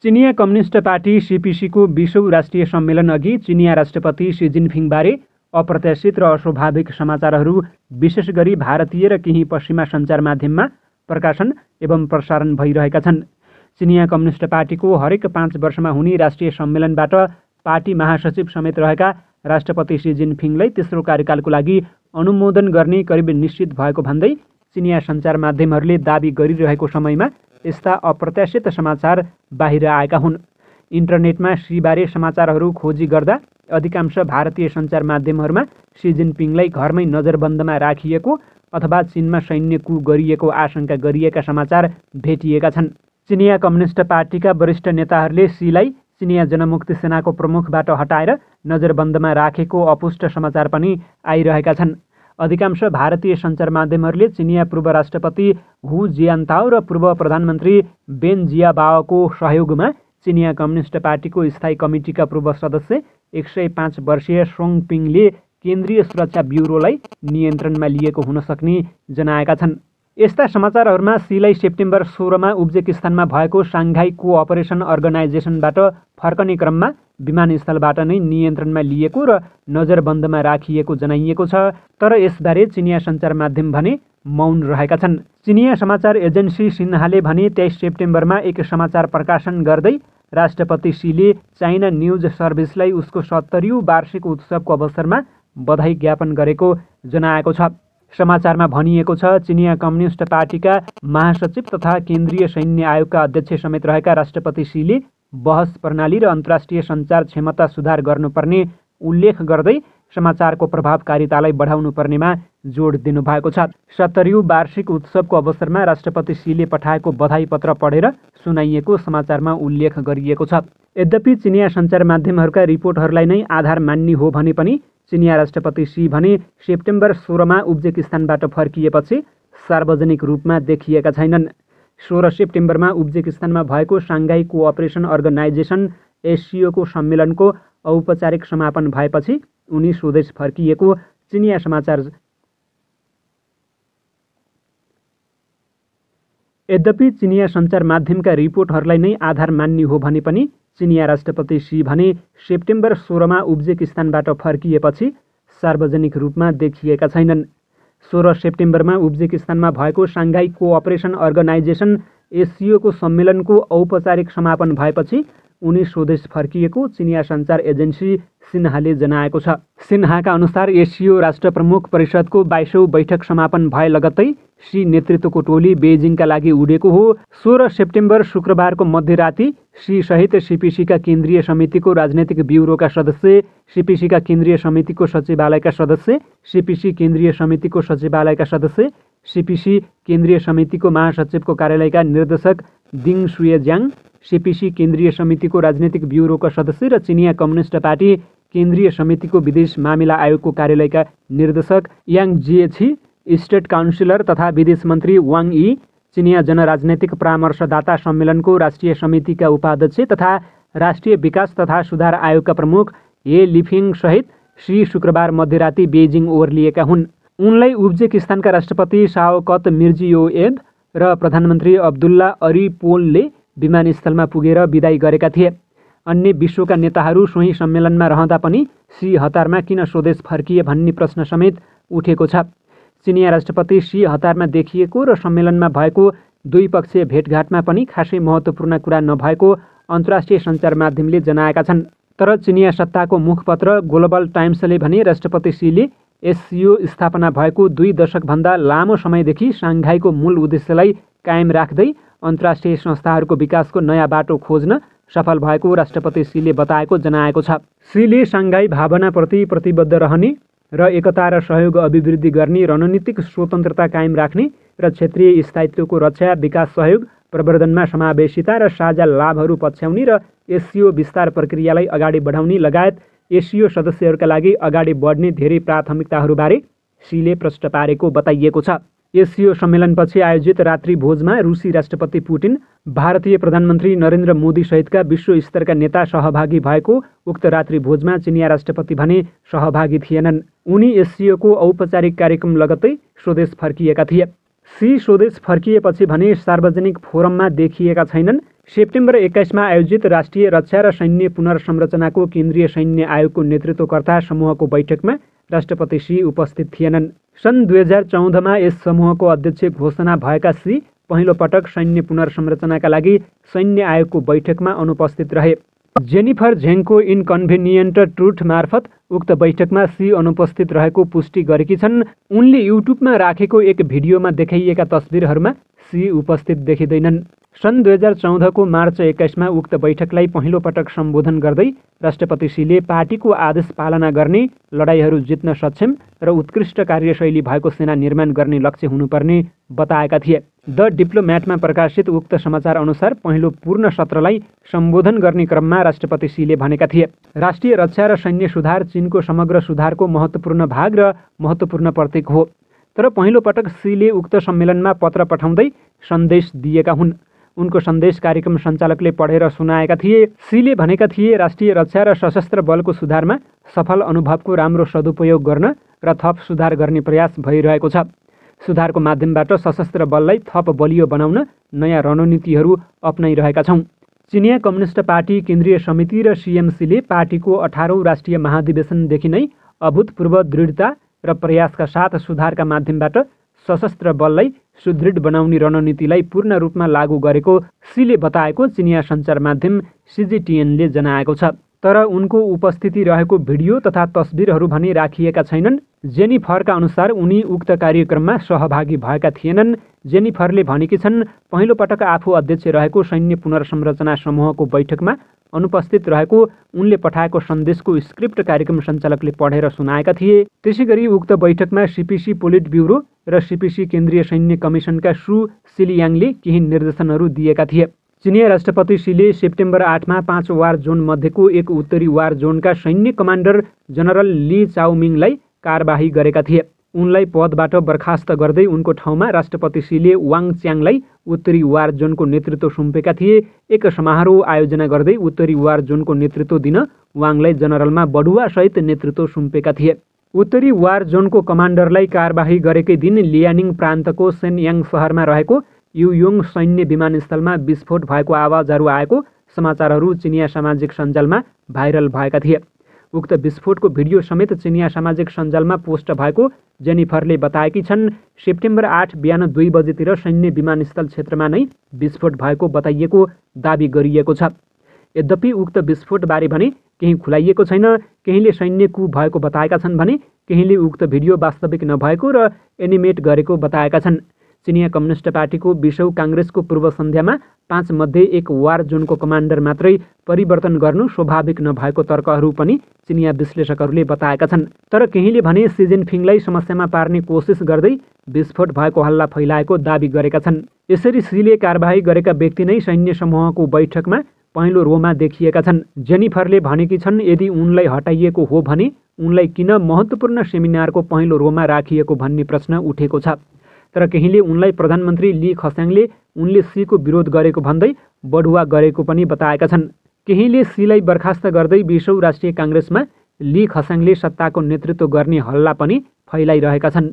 चिनिया communist party सीपीसीको 20औं राष्ट्रिय सम्मेलन अघि चिनिया राष्ट्रपति सी जिनपिङबारे अप्रत्याशित र अस्वाभाविक समाचारहरू विशेष गरी भारतीय र केही पश्चिमा सञ्चार माध्यममा प्रकाशन एवं प्रसारण भइरहेका छन्। चिनिया कम्युनिस्ट पार्टीको हरेक 5 वर्षमा हुने राष्ट्रिय सम्मेलनबाट पार्टी महासचिव समेत रहेका राष्ट्रपति सी जिनपिङलाई तेस्रो कार्यकालको लागि अनुमोदन गर्ने करिब निश्चित भएको भन्दै चिनिया सञ्चार माध्यमहरूले दाबी गरिरहेको समयमा यस्ता अप्रत्याशित समाचार बाहिर आएका हुन्। इन्टरनेटमा सीबारे समाचारहरू खोजी गर्दा अधिकांश भारतीय सञ्चार माध्यमहरूमा सी जिनपिङलाई घरमै नजरबन्दमा राखिएको अथवा चीनमा सैन्य कू गरिएको आशंका गरिएका समाचार भेटिएका छन्। चिनिया कम्युनिस्ट पार्टीका वरिष्ठ नेताहरूले सीलाई चिनिया जनमुक्ति सेनाको प्रमुखबाट हटाएर नजरबन्दमा राखेको अपुष्ट समाचार पनि आइरहेका छन्। अधिकांश भारतीय सञ्चार माध्यमहरूले चिनिया पूर्व राष्ट्रपति हु जियान्ताओ र पूर्व प्रधानमन्त्री बेन जियाबाओको सहयोगमा चिनिया कम्युनिस्ट पार्टीको स्थायी कमिटीका पूर्व सदस्य 105 वर्षीय सोङ पिङले केन्द्रीय सुरक्षा ब्युरोलाई नियन्त्रणमा लिएको हुन सक्ने जनाएका छन्। यस्ता समाचारहरूमा सीलाई सेप्टेम्बर 16 मा उज्बेकिस्तानमा भएको साङ्घाई कोअपरेसन अर्गनाइजेसनबाट फर्कने क्रममा विमानस्थलबाट नै नियन्त्रणमा लिएको र नजरबन्दमा राखिएको जनाइएको छ। तर यसबारे चिनिया सञ्चार माध्यम भने मौन रहेका छन्। चिनिया समाचार एजेन्सी सिन्हाले भने 23 सेप्टेम्बरमा एक समाचार प्रकाशन गर्दै राष्ट्रपति सीले चाइना न्युज सर्भिसलाई उसको 70औं वार्षिक उत्सवको अवसरमा बधाई ज्ञापन गरेको जनाएको छ। समाचारमा भनिएको छ, चिनिया कम्युनिस्ट पार्टीका महासचिव तथा केन्द्रीय सैन्य आयोगका अध्यक्ष समेत रहेका राष्ट्रपति सीले बहस प्रणाली र अन्तर्राष्ट्रिय सञ्चार क्षमता सुधार गर्नुपर्ने उल्लेख गर्दै समाचारको प्रभावकारितालाई बढाउनु पर्नेमा जोड दिनुभएको छ। 70औं वार्षिक उत्सवको अवसरमा राष्ट्रपति सीले पठाएको बधाई पत्र पढेर सुनाइएको समाचारमा उल्लेख गरिएको छ। यद्यपि चिनिया सञ्चार माध्यमहरूका रिपोर्टहरूलाई नै आधार मान्ने हो भने पनि चिनिया राष्ट्रपति सी भने सेप्टेम्बर 16 मा उज्बेकिस्तानबाट फर्किएपछि सार्वजनिक रूपमा देखिएका छैनन्। 16 सेप्टेम्बरमा उज्बेकिस्तानमा भएको साङ्घाई कोअपरेसन अर्गनाइजेसन एससिओको सम्मेलनको औपचारिक समापन भएपछि उनी स्वदेश फर्किएको चिनिया समाचार। यद्यपि चिनिया सञ्चार माध्यमका रिपोर्टहरूलाई नै आधार मान्ने हो भने पनि चिनिया राष्ट्रपति सी भने सेप्टेम्बर 16 मा उज्बेकिस्तानबाट फर्किएपछि सार्वजनिक रूपमा देखिएका छैनन्। 16 सेप्टेम्बरमा उज्बेकिस्तानमा भएको साङ्घाई कोअपरेसन अर्गनाइजेसन एससिओको सम्मेलनको औपचारिक समापन भएपछि उनी स्वदेश फर्किएको चिनिया सञ्चार एजेन्सी सिन्हाले जनाएको छ। सिन्हाका अनुसार एससिओ राष्ट्र प्रमुख परिषदको 22औं बैठक समापन भए लगत्तै सी नेतृत्वको टोली बेजिङका लागि उडेको हो। 16 सेप्टेम्बर शुक्रबारको मध्यराति सी सहित सीपीसीका केन्द्रीय समितिको राजनैतिक ब्युरोका सदस्य, सीपीसीका केन्द्रीय समितिको सचिवालयका सदस्य, सीपीसी केन्द्रीय समितिको सचिवालयका सदस्य, सीपीसी केन्द्रीय समितिको महासचिवको कार्यालयका निर्देशक दिङ सुएज्याङ, सीपीसी केन्द्रीय समितिको राजनैतिक ब्युरोका सदस्य र चिनिया कम्युनिस्ट पार्टी केन्द्रीय समितिको विदेश मामिला आयोगको कार्यालयका निर्देशक याङ जिएछी, स्टेट काउन्सिलर तथा विदेश मन्त्री वाङ यी, चिनिया जनराजनैतिक परामर्शदाता सम्मेलनको राष्ट्रिय समितिका उपाध्यक्ष तथा राष्ट्रिय विकास तथा सुधार आयोगका प्रमुख हे लिफिङ सहित सी शुक्रबार मध्यराति बेजिङ ओर्लिएका हुन्। उनलाई उज्बेकिस्तानका राष्ट्रपति शावकत मिर्जियोयेव र प्रधानमन्त्री अब्दुल्ला अरिपोलले विमानस्थलमा पुगेर बिदाई गरेका थिए। अन्य विश्वका नेताहरू सोही सम्मेलनमा रहँदा पनि सी हतारमा किन स्वदेश फर्किए भन्ने प्रश्न समेत उठेको छ। चिनिया राष्ट्रपति सी हतारमा देखिएको र सम्मेलनमा भएको द्विपक्षीय भेटघाटमा पनि खासै महत्त्वपूर्ण कुरा नभएको अन्तर्राष्ट्रिय सञ्चार माध्यमले जनाएका छन्। तर चिनिया सत्ताको मुखपत्र ग्लोबल टाइम्सले भने राष्ट्रपति सीले एससिओ स्थापना भएको 2 दशकभन्दा लामो समयदेखि साङ्घाईको मूल उद्देश्यलाई कायम राख्दै अन्तर्राष्ट्रिय संस्थाहरूको विकासको नयाँ बाटो खोज्न सफल भएको राष्ट्रपति सीले बताएको जनाएको छ। सीले साङ्घाई भावनाप्रति प्रतिबद्ध रहने र एकता र सहयोग अभिवृद्धि गर्ने, रणनीतिक स्वतन्त्रता कायम राख्ने र क्षेत्रीय स्थायित्वको रक्षा, विकास सहयोग प्रवर्धनमा समावेशिता र साझा लाभहरू पछ्याउने र एससिओ विस्तार प्रक्रियालाई अगाडि बढाउने लगायत एससिओ सदस्यहरूका लागि अगाडि बढ्ने धेरै प्राथमिकताहरूबारे सीले प्रष्ट पारेको बताइएको छ। एससिओ सम्मेलनपछि आयोजित रात्रि भोजमा रुसी राष्ट्रपति पुटिन, भारतीय प्रधानमन्त्री नरेन्द्र मोदी सहितका विश्व स्तरका नेता सहभागी भएको उक्त रात्रि भोजमा चिनिया राष्ट्रपति भने सहभागी थिएनन्। उनी एससिओको औपचारिक कार्यक्रम लगत्तै स्वदेश फर्किएका थिए। सी स्वदेश फर्किएपछि भने सार्वजनिक फोरममा देखिएका छैनन्। सेप्टेम्बर 21मा आयोजित राष्ट्रिय रक्षा र सैन्य पुनर्संरचनाको केन्द्रीय सैन्य आयोगको नेतृत्वकर्ता समूहको बैठकमा राष्ट्रपति सी उपस्थित थिएनन्। सन् 2014मा यस समूहको अध्यक्ष घोषणा भएका सी पहिलो पटक सैन्य पुनर्संरचनाका लागि सैन्य आयोगको बैठकमा अनुपस्थित रहे। जेनिफर झेङको इन्कन्भिनियन्ट ट्रुथ मार्फत उक्त बैठकमा सी अनुपस्थित रहेको पुष्टि गरेकी छन्। उनले युट्युबमा राखेको एक भिडियोमा देखाइएका तस्बिरहरूमा सी उपस्थित देखिँदैनन्। सन् 2014को मार्च 21मा उक्त बैठकलाई पहिलो पटक सम्बोधन गर्दै राष्ट्रपति सीले पार्टीको आदेश पालना गर्ने, लडाइँहरू जित्न सक्षम र उत्कृष्ट कार्यशैली भएको सेना निर्माण गर्ने लक्ष्य हुनुपर्ने बताएका थिए। द डिप्लोम्याटमा प्रकाशित उक्त समाचार अनुसार पहिलो पूर्ण सत्रलाई सम्बोधन गर्ने क्रममा राष्ट्रपति सीले भनेका थिए, राष्ट्रिय रक्षा र सैन्य सुधार चीनको समग्र सुधारको महत्त्वपूर्ण भाग र महत्त्वपूर्ण प्रतीक हो। तर पहिलो पटक सीले उक्त सम्मेलनमा पत्र पठाउँदै सन्देश दिएका हुन्। उनको सन्देश कार्यक्रम सञ्चालकले पढेर सुनाएका थिए। सीले भनेका थिए, राष्ट्रिय रक्षा र सशस्त्र बलको सुधारमा सफल अनुभवको राम्रो सदुपयोग गर्न र थप सुधार गर्ने प्रयास भइरहेको छ। सुधारको माध्यमबाट सशस्त्र बललाई थप बलियो बनाउन नयाँ रणनीतिहरू अपनाइरहेका छौँ। चिनिया कम्युनिस्ट पार्टी केन्द्रीय समिति र सीएमसीले पार्टीको 18औं राष्ट्रिय महाधिवेशनदेखि नै अभूतपूर्व दृढता र प्रयासका साथ सुधारका माध्यमबाट सशस्त्र बललाई सुदृढ बनाउने रणनीतिलाई पूर्ण रूपमा लागू गरेको सीले बताएको चिनिया सञ्चार माध्यम CGTN ले जनाएको छ। तर उनको उपस्थिति रहेको भिडियो तथा तस्बिरहरू भने राखिएका छैनन्। जेनिफरका अनुसार उनी उक्त कार्यक्रममा सहभागी भएका थिएनन्। जेनिफरले भनेकी छन्, पहिलो पटक आफू अध्यक्ष रहेको सैन्य पुनर्संरचना समूहको बैठकमा अनुपस्थित रहेको उनले पठाएको सन्देशको स्क्रिप्ट कार्यक्रम सञ्चालकले पढेर सुनाएका थिए। त्यसैगरी उक्त बैठकमा CPC पोलिट ब्युरो र CPC केन्द्रीय सैन्य कमिसनका सु सिलियाङले केही निर्देशनहरू दिएका थिए। चिनिया राष्ट्रपति सीले सेप्टेम्बर 8मा 5 वार जोन मध्येको एक उत्तरी वार जोनका सैन्य कमान्डर जनरल ली चाओमिङलाई कारबाही गरेका थिए। उनलाई पदबाट बर्खास्त गर्दै उनको ठाउँमा राष्ट्रपति सीले वाङ च्याङलाई उत्तरी वार जोनको नेतृत्व सुम्पेका थिए। एक समारोह आयोजना गर्दै उत्तरी वार जोनको नेतृत्व दिन वाङलाई जनरलमा बढुवासहित नेतृत्व सुम्पेका थिए। उत्तरी वार जोनको कमान्डरलाई कारबाही गरेकै दिन लियानिङ प्रान्तको सेनयाङ सहरमा रहेको युयोङ सैन्य विमानस्थलमा विस्फोट भएको आवाजहरू आएको समाचारहरू चिनिया सामाजिक सञ्जालमा भाइरल भएका थिए। उक्त विस्फोटको भिडियो समेत चिनिया सामाजिक सञ्जालमा पोस्ट भएको जेनिफरले बताएकी छन्। सेप्टेम्बर 8 बिहान 2 बजेतिर सैन्य विमानस्थल क्षेत्रमा नै विस्फोट भएको बताइएको दाबी गरिएको छ। यद्यपि उक्त विस्फोटबारे भने केही खुलाइएको छैन। केहीले सैन्य कु भएको बताएका छन् भने केहीले उक्त भिडियो वास्तविक नभएको र एनिमेट गरेको बताएका छन्। चिनिया कम्युनिस्ट पार्टीको 20औं काङ्ग्रेसको पूर्व सन्ध्यामा 5 मध्ये 1 वार जोनको कमान्डर मात्रै परिवर्तन गर्नु स्वाभाविक नभएको तर्कहरू पनि चिनिया विश्लेषकहरूले बताएका छन्। तर केहीले भने सी जिनपिङलाई समस्यामा पार्ने कोसिस गर्दै विस्फोट भएको हल्ला फैलाएको दाबी गरेका छन्। यसरी सीले कारबाही गरेका व्यक्ति नै सैन्य समूहको बैठकमा पहिलो रोमा देखिएका छन्। जेनिफरले भनेकी छन्, यदि उनलाई हटाइएको हो भने उनलाई किन महत्त्वपूर्ण सेमिनारको पहिलो रोमा राखिएको भन्ने प्रश्न उठेको छ। तर केहीले उनलाई प्रधानमन्त्री ली खस्याङले उनले सीको विरोध गरेको भन्दै बढुवा गरेको पनि बताएका छन्। केहीले सीलाई बर्खास्त गर्दै 20औं राष्ट्रिय काङ्ग्रेसमा ली खस्याङले सत्ताको नेतृत्व गर्ने हल्ला पनि फैलाइरहेका छन्।